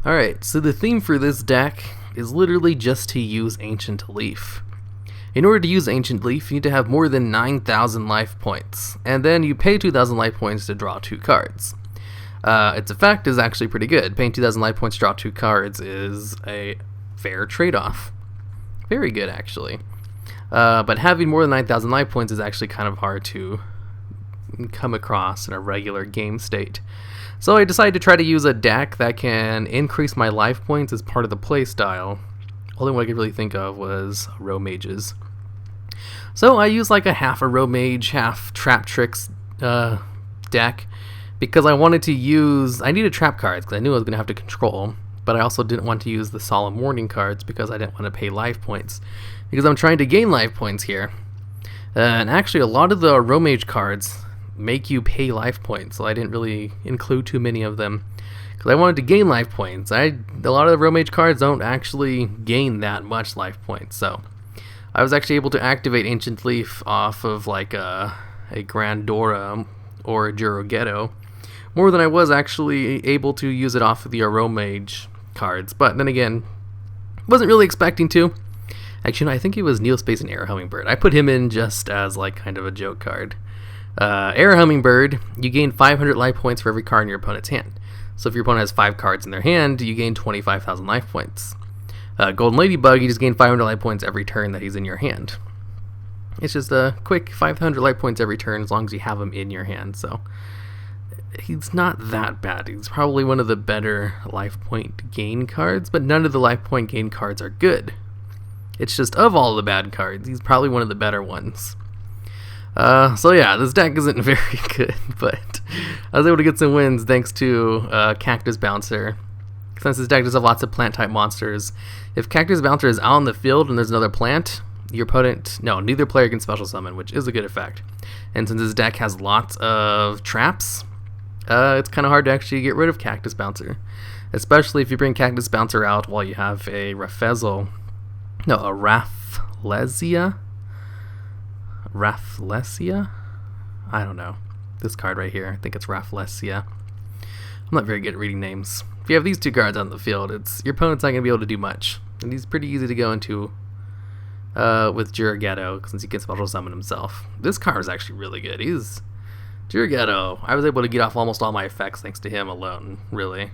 Alright, so the theme for this deck is literally just to use Ancient Leaf. In order to use Ancient Leaf, you need to have more than 9,000 life points, and then you pay 2,000 life points to draw 2 cards. Its effect is actually pretty good. Paying 2,000 life points to draw 2 cards is a fair trade-off. Very good, actually. But having more than 9,000 life points is actually kind of hard to come across in a regular game state. So I decided to try to use a deck that can increase my life points as part of the playstyle. Only one I could really think of was Row Mages. So I used like a half a Row Mage, half Trap Tricks deck, because I wanted to use... I needed trap cards because I knew I was going to have to control, but I also didn't want to use the Solemn Warning cards because I didn't want to pay life points, because I'm trying to gain life points here. And actually a lot of the Row Mage cards make you pay life points, so I didn't really include too many of them because I wanted to gain life points. A lot of the Row Mage cards don't actually gain that much life points, so I was actually able to activate Ancient Leaf off of like a Grandora or a Juroghetto more than I was actually able to use it off of the Row Mage cards. But then again, wasn't really expecting to. Actually, no, I think it was Neospace and Air Hummingbird. I put him in just as like kind of a joke card. Air Hummingbird, you gain 500 life points for every card in your opponent's hand. So if your opponent has 5 cards in their hand, you gain 25,000 life points. Golden Ladybug, you just gain 500 life points every turn that he's in your hand. It's just a quick 500 life points every turn as long as you have him in your hand. So he's not that bad. He's probably one of the better life point gain cards, but none of the life point gain cards are good. It's just of all the bad cards, he's probably one of the better ones. So yeah, this deck isn't very good, but I was able to get some wins thanks to Cactus Bouncer. Since this deck does have lots of plant-type monsters, if Cactus Bouncer is out on the field and there's another plant, your opponent... No, neither player can special summon, which is a good effect. And since this deck has lots of traps, it's kind of hard to actually get rid of Cactus Bouncer. Especially if you bring Cactus Bouncer out while you have a Rafflesia? Rafflesia? I don't know. This card right here, I think it's Rafflesia. I'm not very good at reading names. If you have these 2 cards on the field, your opponent's not going to be able to do much. And he's pretty easy to go into with Juroghetto, since he can special summon himself. This card is actually really good. He's Juroghetto. I was able to get off almost all my effects thanks to him alone, really.